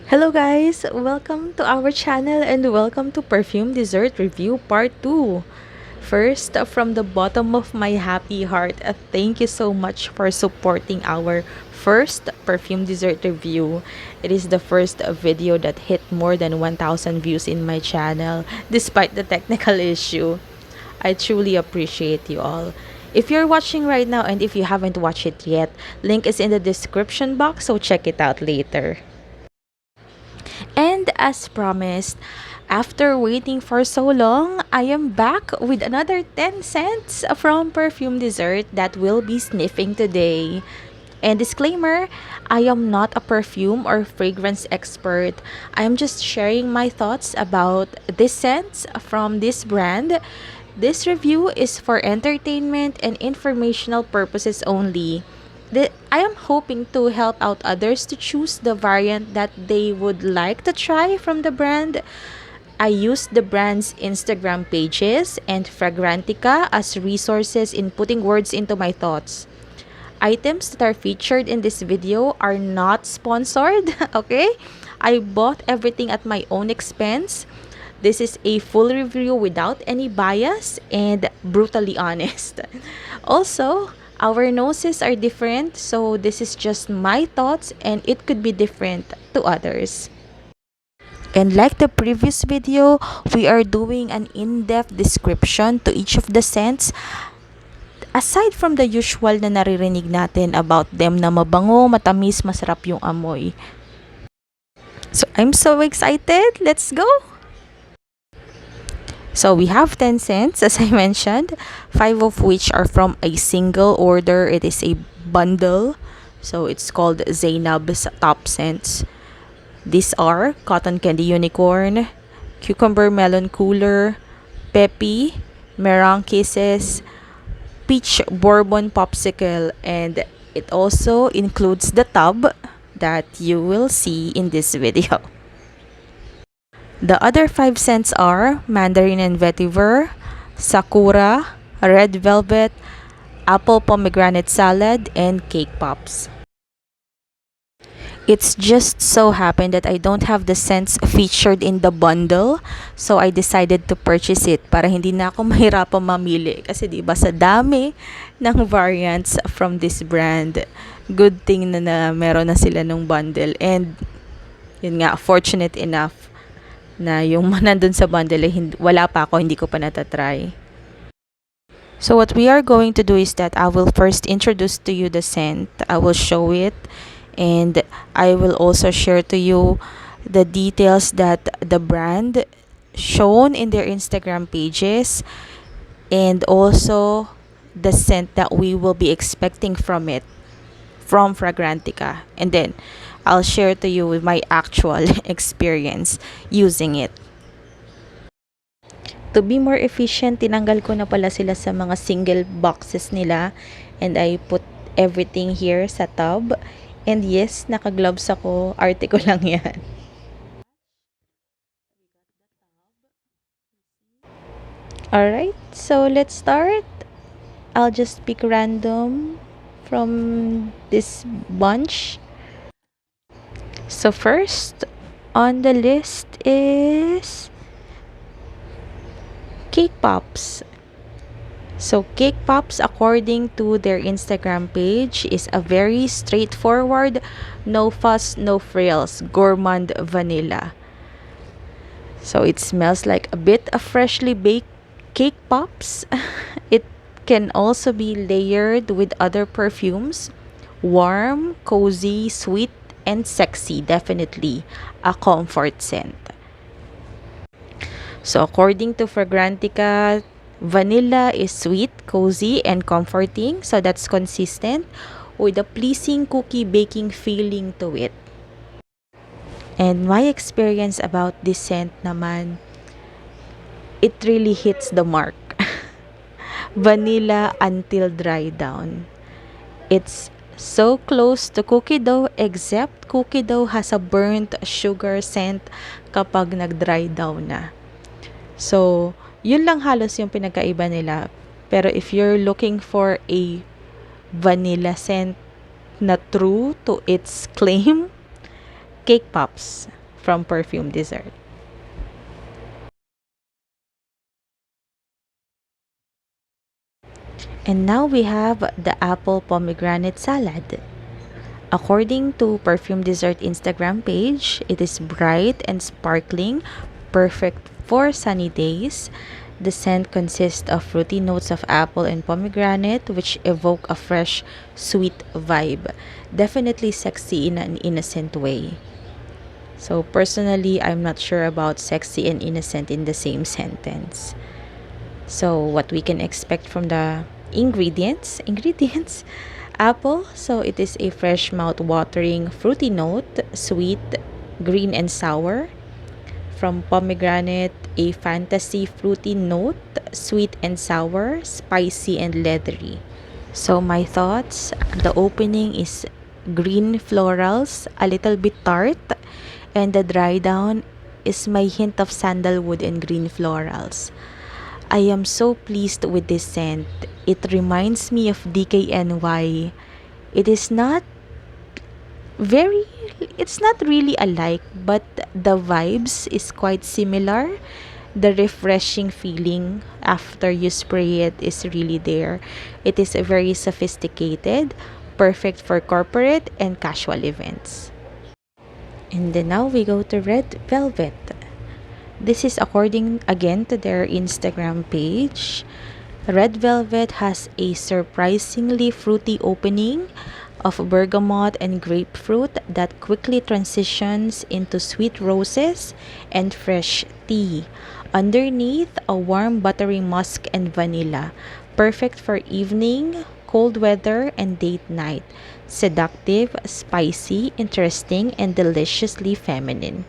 Hello guys! Welcome to our channel and welcome to Perfume Dessert Review Part 2. First, from the bottom of my happy heart, thank you so much for supporting our first perfume dessert review. It is the first video that hit more than 1,000 views in my channel despite the technical issue. I truly appreciate you all. If you're watching right now and if you haven't watched it yet, link is in the description box, so check it out later. And as promised, after waiting for so long, I am back with another 10 cents from Perfume Dessert that we'll be sniffing today. And disclaimer, I am not a perfume or fragrance expert. I am just sharing my thoughts about these scents from this brand. This review is for entertainment and informational purposes only. I am hoping to help out others to choose the variant that they would like to try from the brand. I use the brand's Instagram pages and Fragrantica as resources in putting words into my thoughts. Items that are featured in this video are not sponsored, okay? I bought everything at my own expense. This is a full review without any bias and brutally honest. Also, our noses are different, so this is just my thoughts and it could be different to others. And like the previous video, we are doing an in-depth description to each of the scents. Aside from the usual na naririnig natin about them na mabango, matamis, masarap yung amoy. So I'm so excited! Let's go! So we have 10 cents as I mentioned, 5 of which are from a single order. It is a bundle. So it's called Zainab's Top Scents. These are Cotton Candy Unicorn, Cucumber Melon Cooler, Pepe, Meringue Kisses, Peach Bourbon Popsicle, and it also includes the tub that you will see in this video. The other 5 scents are Mandarin and Vetiver, Sakura, Red Velvet, Apple Pomegranate Salad, and Cake Pops. It's just so happened that I don't have the scents featured in the bundle, so I decided to purchase it para hindi na ako mahirapang mamili. Kasi diba sa dami ng variants from this brand, good thing na meron na sila nung bundle. And yun nga, fortunate enough na yung nandun sa bundle wala pa ako, hindi ko pa natatry. So what we are going to do is that I will first introduce to you the scent. I will show it and I will also share to you the details that the brand shown in their Instagram pages and also the scent that we will be expecting from it from Fragrantica, and then I'll share to you with my actual experience using it. To be more efficient, tinanggal ko na pala sila sa mga single boxes nila and I put everything here sa tub. And yes, naka-gloves ako. Arte ko lang yan. Alright, so let's start. I'll just pick random from this bunch. So first on the list is Cake Pops. So Cake Pops, according to their Instagram page, is a very straightforward, no fuss, no frills, gourmand vanilla. So it smells like a bit of freshly baked cake pops. It can also be layered with other perfumes. Warm, cozy, sweet, and sexy. Definitely a comfort scent. So according to Fragrantica, vanilla is sweet, cozy, and comforting. So that's consistent with a pleasing cookie baking feeling to it. And my experience about this scent naman, it really hits the mark. Vanilla until dry down. It's so close to cookie dough, except cookie dough has a burnt sugar scent kapag nag-dry down na. So, yun lang halos yung pinagkaiba nila. Pero if you're looking for a vanilla scent na true to its claim, Cake Pops from Perfume Dessert. And now we have the apple pomegranate salad. According to Perfume Dessert Instagram page, it is bright and sparkling, perfect for sunny days. The scent consists of fruity notes of apple and pomegranate, which evoke a fresh, sweet vibe. Definitely sexy in an innocent way. So, personally, I'm not sure about sexy and innocent in the same sentence. So, what we can expect from the ingredients, apple, so it is a fresh mouth watering fruity note, sweet, green and sour. From pomegranate, a fantasy fruity note, sweet and sour, spicy and leathery. So my thoughts, the opening is green florals, a little bit tart, and the dry down is my hint of sandalwood and green florals. I am so pleased with this scent. It reminds me of DKNY. It is not very it's not really alike, but the vibes is quite similar. The refreshing feeling after you spray it is really there. It is a very sophisticated, perfect for corporate and casual events. And then now we go to red velvet. This is according again to their Instagram page. Red velvet has a surprisingly fruity opening of bergamot and grapefruit that quickly transitions into sweet roses and fresh tea. Underneath, a warm buttery musk and vanilla, perfect for evening, cold weather, and date night. Seductive, spicy, interesting, and deliciously feminine.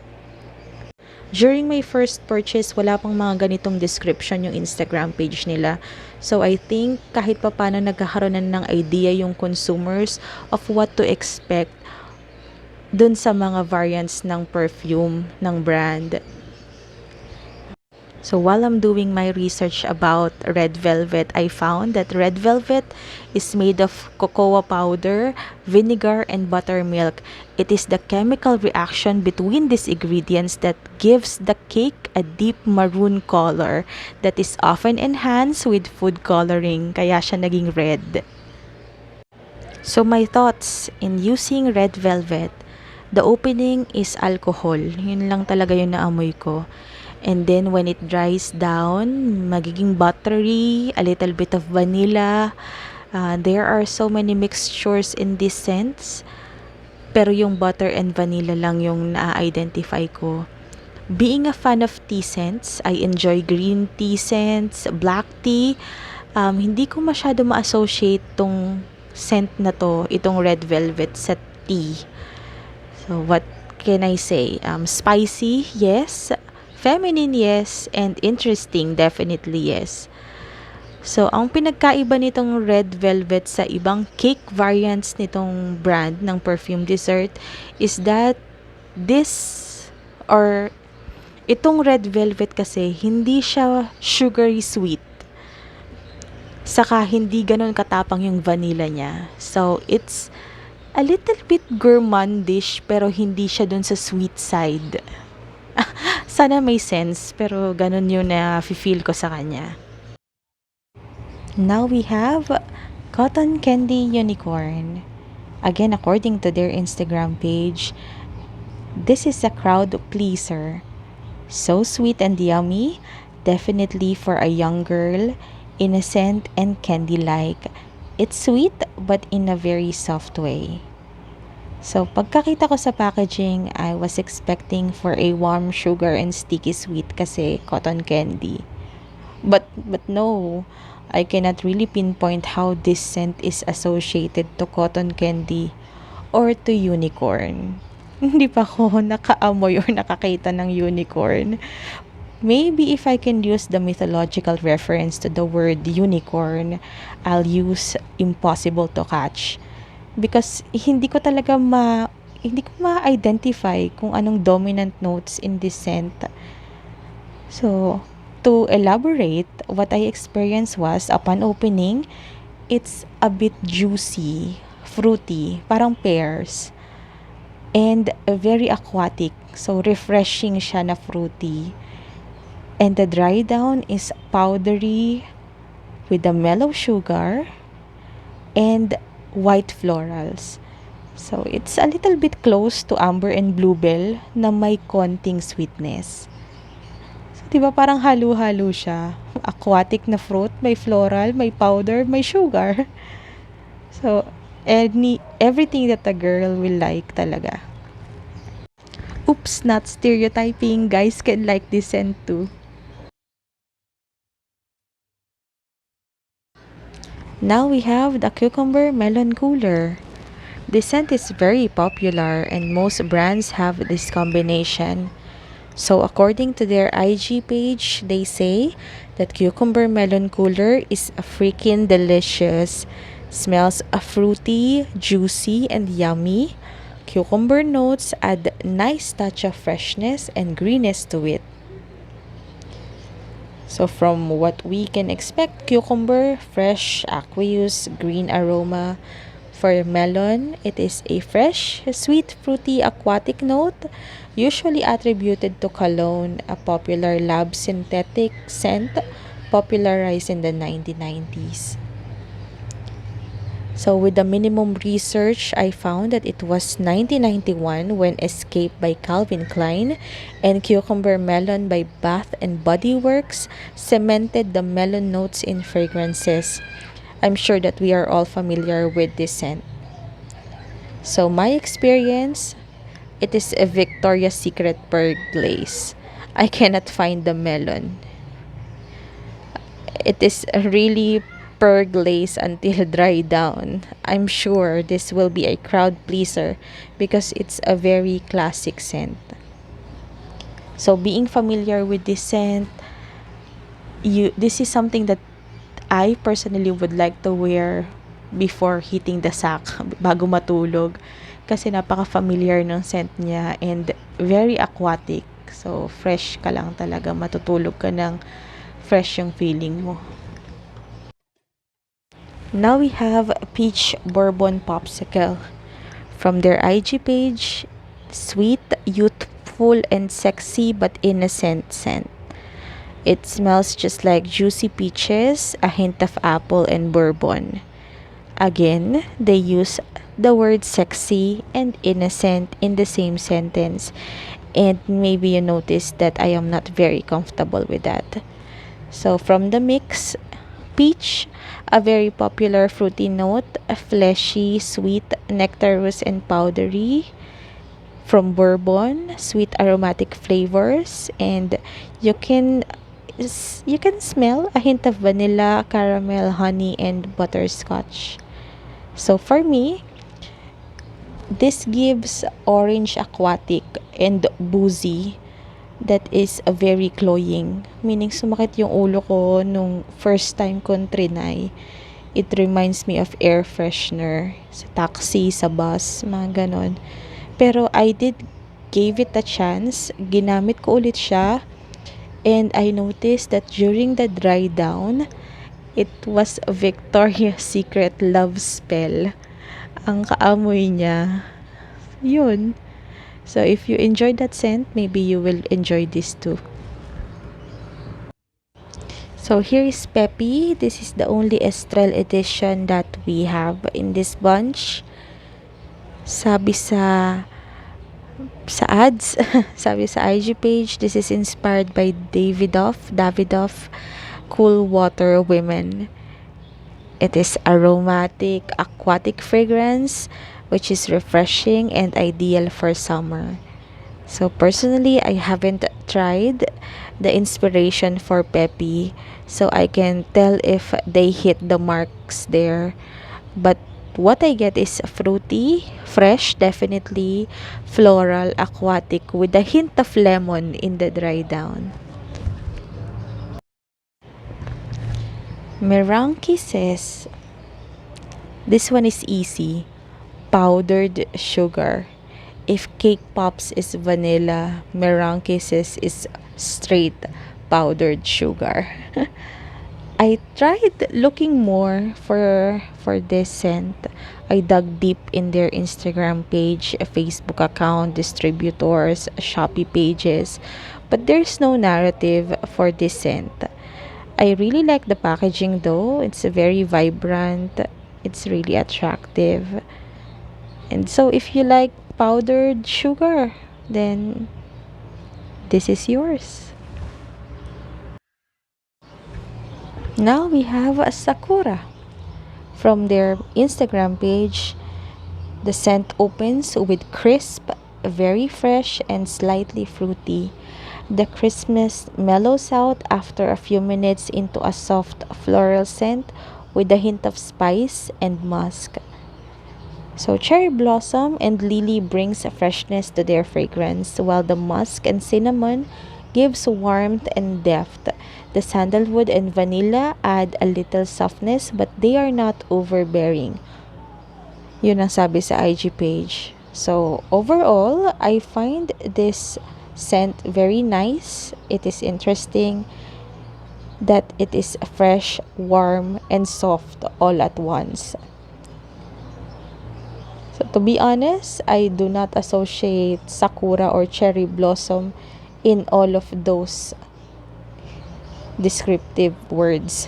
During my first purchase, wala pang mga ganitong description yung Instagram page nila. So, I think kahit papaano nagkakaroon na ng idea yung consumers of what to expect dun sa mga variants ng perfume ng brand. So while I'm doing my research about red velvet, I found that red velvet is made of cocoa powder, vinegar, and buttermilk. It is the chemical reaction between these ingredients that gives the cake a deep maroon color that is often enhanced with food coloring, kaya siya naging red. So my thoughts in using red velvet, the opening is alcohol. Yun lang talaga yung naamoy ko. And then when it dries down, magiging buttery, a little bit of vanilla. There are so many mixtures in these scents. Pero yung butter and vanilla lang yung na-identify ko. Being a fan of tea scents, I enjoy green tea scents, black tea. Hindi ko masyado ma-associate tong scent na to, itong red velvet sa tea. So what can I say? Spicy, yes. Feminine, yes. And interesting, definitely, yes. So, ang pinagkaiba nitong red velvet sa ibang cake variants nitong brand ng Perfume Dessert is that this or itong red velvet kasi hindi siya sugary sweet. Saka hindi ganun katapang yung vanilla niya. So, it's a little bit gourmandish pero hindi siya dun sa sweet side. Sana may sense, pero ganun yung na-feel ko sa kanya. Now we have Cotton Candy Unicorn. Again, according to their Instagram page, this is a crowd pleaser. So sweet and yummy, definitely for a young girl, innocent and candy-like. It's sweet but in a very soft way. So, pagkakita ko sa packaging, I was expecting for a warm sugar and sticky sweet kasi cotton candy. But no, I cannot really pinpoint how this scent is associated to cotton candy or to unicorn. Hindi pa ako nakaamoy or nakakita ng unicorn. Maybe if I can use the mythological reference to the word unicorn, I'll use impossible to catch. Because hindi ko ma-identify kung anong dominant notes in this scent. So, to elaborate, what I experienced was, upon opening, it's a bit juicy, fruity, parang pears. and very aquatic. So refreshing siya na fruity. And the dry down is powdery with the mellow sugar and white florals. So it's a little bit close to amber and bluebell na may konting sweetness. So, 'di ba parang halo-halo siya? Aquatic na fruit, may floral, may powder, may sugar. So, everything that a girl will like talaga. Oops, not stereotyping. Guys can like this scent too. Now we have the cucumber melon cooler. This scent is very popular and most brands have this combination. So according to their IG page, they say that cucumber melon cooler is a freaking delicious. Smells fruity, juicy, and yummy. Cucumber notes add nice touch of freshness and greenness to it. So from what we can expect, cucumber, fresh, aqueous, green aroma. For melon, it is a fresh, sweet, fruity, aquatic note, usually attributed to cologne, a popular lab synthetic scent popularized in the 1990s. So with the minimum research, I found that it was 1991 when Escape by Calvin Klein and Cucumber Melon by Bath and Body Works cemented the melon notes in fragrances. I'm sure that we are all familiar with this scent. So my experience, it is a Victoria's Secret pearl glaze. I cannot find the melon. It is really pearl glaze until dry down. I'm sure this will be a crowd pleaser because it's a very classic scent. So being familiar with this scent, this is something that I personally would like to wear before hitting the sack, bago matulog. Kasi napaka-familiar ng scent niya and very aquatic. So, fresh ka lang talaga. Matutulog ka ng fresh yung feeling mo. Now we have Peach Bourbon Popsicle. From their IG page, sweet, youthful, and sexy but innocent scent. It smells just like juicy peaches, a hint of apple and bourbon. Again, they use the word sexy and innocent in the same sentence. And maybe you notice that I am not very comfortable with that. So from the mix, peach, a very popular fruity note, a fleshy, sweet, nectarous, and powdery. From bourbon, sweet aromatic flavors, and you can you can smell a hint of vanilla, caramel, honey, and butterscotch. So for me, this gives orange aquatic and boozy that is a very cloying. Meaning sumakit yung ulo ko nung first time kong trinay. It reminds me of air freshener sa taxi, sa bus, mga ganon. Pero I did gave it a chance. Ginamit ko ulit siya. And I noticed that during the dry down, it was a Victoria's Secret love spell. Ang kaamoy niya. Yun. So if you enjoyed that scent, maybe you will enjoy this too. So here is Pepe. This is the only Estrel edition that we have in this bunch. Sabi sa ads, sabi sa IG page, this is inspired by Davidoff Cool Water Women. It is aromatic, aquatic fragrance, which is refreshing and ideal for summer. So personally, I haven't tried the inspiration for Pepe, so I can tell if they hit the marks there. But what I get is fruity, fresh, definitely, floral, aquatic, with a hint of lemon in the dry down. Meringue Kisses. This one is easy. Powdered sugar. If cake pops is vanilla, meringue kisses is straight powdered sugar. I tried looking more for this scent. I dug deep in their Instagram page, Facebook account, distributors, Shopee pages, but there's no narrative for this scent. I really like the packaging though. It's very vibrant. It's really attractive. And so if you like powdered sugar, then this is yours. Now we have a Sakura. From their Instagram page, the scent opens with crisp, very fresh, and slightly fruity. The crispness mellows out after a few minutes into a soft floral scent with a hint of spice and musk. So cherry blossom and lily brings a freshness to their fragrance, while the musk and cinnamon gives warmth and depth. The sandalwood and vanilla add a little softness, but they are not overbearing. Yun ang sabi sa IG page. So, overall, I find this scent very nice. It is interesting that it is fresh, warm, and soft all at once. So, to be honest, I do not associate sakura or cherry blossom in all of those descriptive words.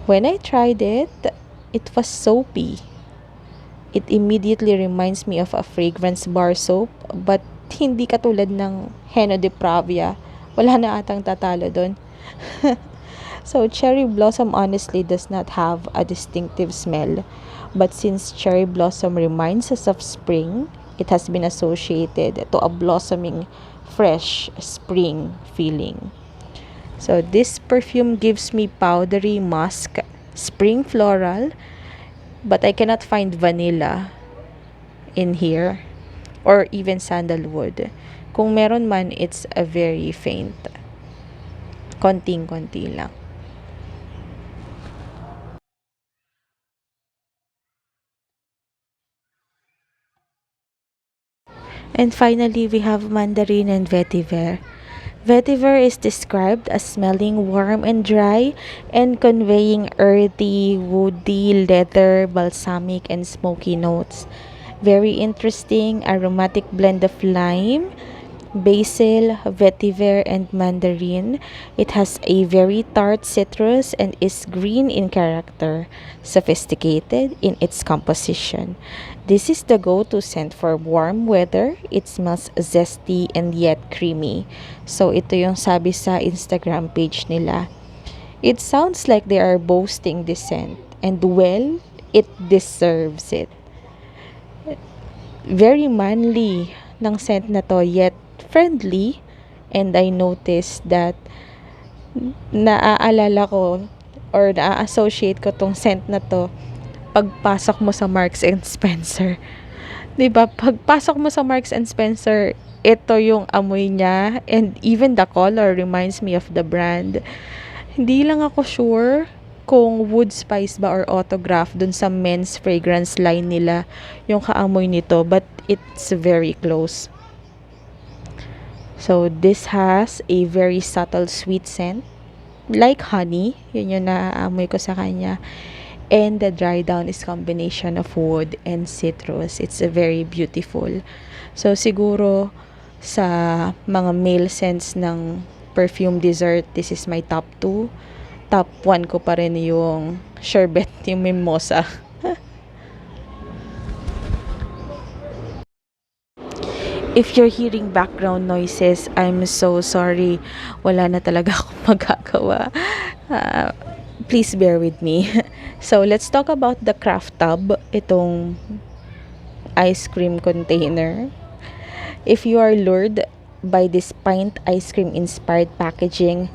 When I tried it, it was soapy. It immediately reminds me of a fragrance bar soap, but hindi katulad ng Heno de Pravia. Wala na atang tatalo doon. So, cherry blossom honestly does not have a distinctive smell. But since cherry blossom reminds us of spring, it has been associated to a blossoming, fresh spring feeling. So, this perfume gives me powdery musk, spring floral, but I cannot find vanilla in here or even sandalwood. Kung meron man, it's a very faint. Konting-konti lang. And finally, we have Mandarin and Vetiver. Vetiver is described as smelling warm and dry and conveying earthy, woody, leather, balsamic, and smoky notes. Very interesting aromatic blend of lime, basil, vetiver, and mandarin. It has a very tart citrus and is green in character, sophisticated in its composition. This is the go-to scent for warm weather. It smells zesty and yet creamy. So ito yung sabi sa Instagram page nila. It sounds like they are boasting this scent, and well, it deserves it. Very manly ng scent na to, yet friendly. And I noticed that naaalala ko or na-associate ko tong scent na to pagpasok mo sa Marks and Spencer. 'Di ba? Pagpasok mo sa Marks and Spencer, ito yung amoy niya, and even the color reminds me of the brand. Hindi lang ako sure kung wood spice ba or autograph dun sa men's fragrance line nila yung kaamoy nito, but it's very close. So this has a very subtle sweet scent like honey, yun yung naaamoy ko sa kanya. And the dry down is combination of wood and citrus. It's a very beautiful. So siguro sa mga male scents ng Perfume Dessert, this is my top 2. Top 1 ko pa rin yung sherbet, yung mimosa. If you're hearing background noises, I'm so sorry. Wala na talaga akong magagawa. Uh, please bear with me. So, let's talk about the craft tub. Itong ice cream container. If you are lured by this pint ice cream inspired packaging,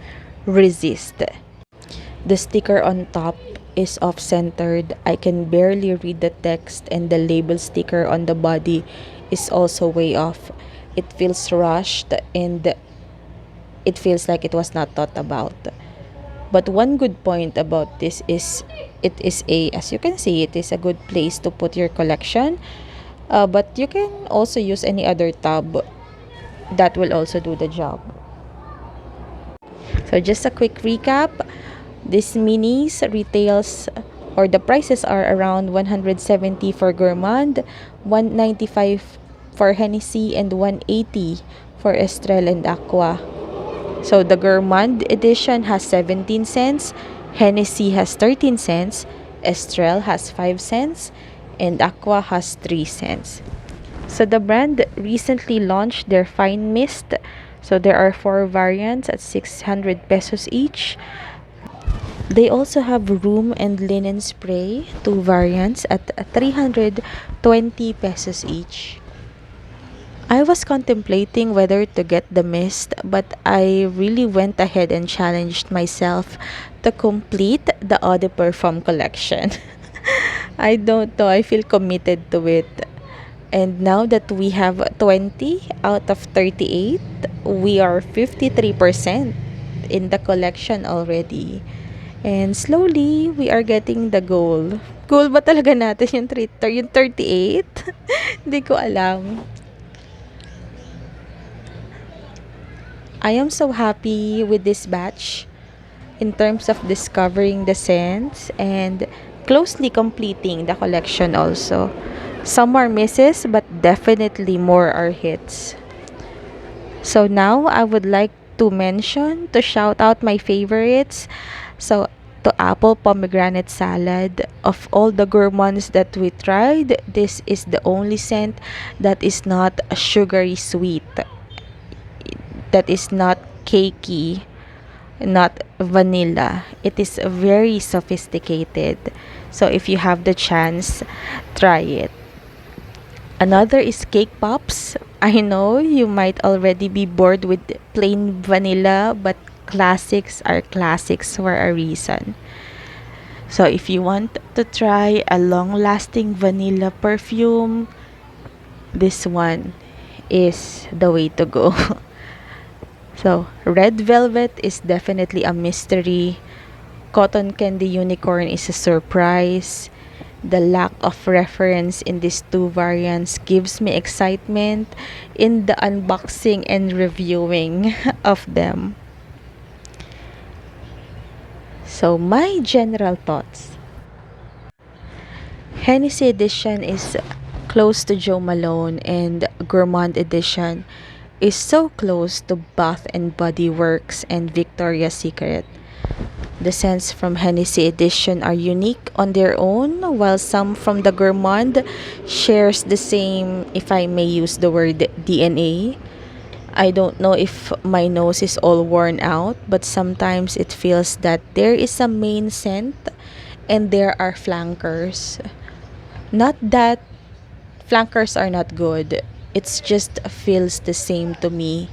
resist. The sticker on top is off-centered. I can barely read the text, and the label sticker on the body is also way off. It feels rushed, and it feels like it was not thought about. But one good point about this is it is as you can see, it is a good place to put your collection. But you can also use any other tub that will also do the job. So just a quick recap. This minis retails or the prices are around 170 for Gourmand, 195 for Hennessy, and 180 for Estrel and Aqua. So the Gourmand edition has 17 cents, Hennessy has 13 cents, Estrel has 5 cents, and Aqua has 3 cents. So the brand recently launched their Fine Mist. So there are 4 variants at 600 pesos each. They also have room and linen spray, 2 variants at 320 pesos each. I was contemplating whether to get the mist, but I really went ahead and challenged myself to complete the Eau de Parfum collection. I don't know, I feel committed to it. And now that we have 20 out of 38, we are 53% in the collection already. And slowly, we are getting the goal. Goal ba talaga natin yung 38? Hindi ko alam. I am so happy with this batch in terms of discovering the scents and closely completing the collection also. Some are misses, but definitely more are hits. So now I would like to shout out my favorites. So to apple pomegranate salad, of all the gourmands that we tried, this is the only scent that is not sugary sweet, that is not cakey, not vanilla. It is very sophisticated. So if you have the chance, try it. Another is cake pops. I know you might already be bored with plain vanilla, but classics are classics for a reason. So if you want to try a long-lasting vanilla perfume, this one is the way to go. So, red velvet is definitely a mystery. Cotton candy unicorn is a surprise. The lack of reference in these 2 variants gives me excitement in the unboxing and reviewing of them. So, my general thoughts. Hennessy edition is close to Jo Malone, and Gourmand edition is so close to Bath and Body Works and Victoria's Secret. The scents from Hennessy edition are unique on their own, while some from the Gourmand shares the same, if I may use the word, DNA. I don't know if my nose is all worn out, but sometimes it feels that there is a main scent and there are flankers. Not that flankers are not good, it's just feels the same to me.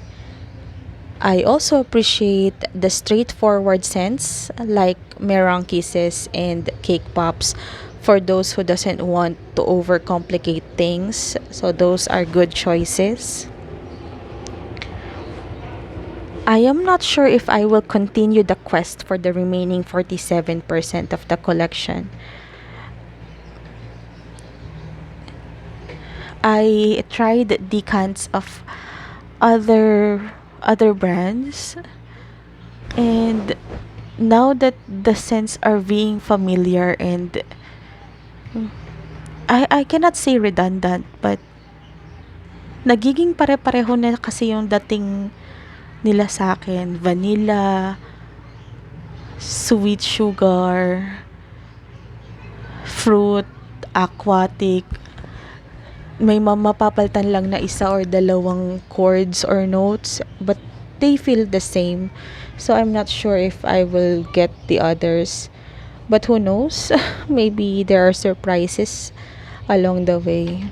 I also appreciate the straightforward scents like Merong Kisses and Cake Pops for those who doesn't want to overcomplicate things. So those are good choices. I am not sure if I will continue the quest for the remaining 47% of the collection. I tried decants of other brands, and now that the scents are being familiar and I cannot say redundant, but nagiging pare-pareho na kasi yung dating nila sa akin. Vanilla, sweet sugar, fruit, aquatic. May mapapalitan lang na isa or dalawang chords or notes, but they feel the same. So I'm not sure if I will get the others. But who knows? Maybe there are surprises along the way.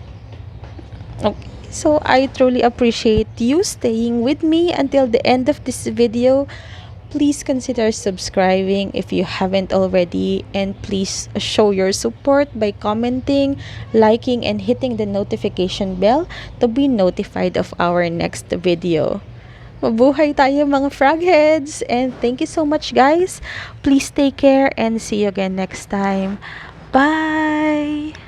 Okay. So I truly appreciate you staying with me until the end of this video. Please consider subscribing if you haven't already, and please show your support by commenting, liking, and hitting the notification bell to be notified of our next video. Mabuhay tayo mga frogheads, and thank you so much guys. Please take care and see you again next time. Bye!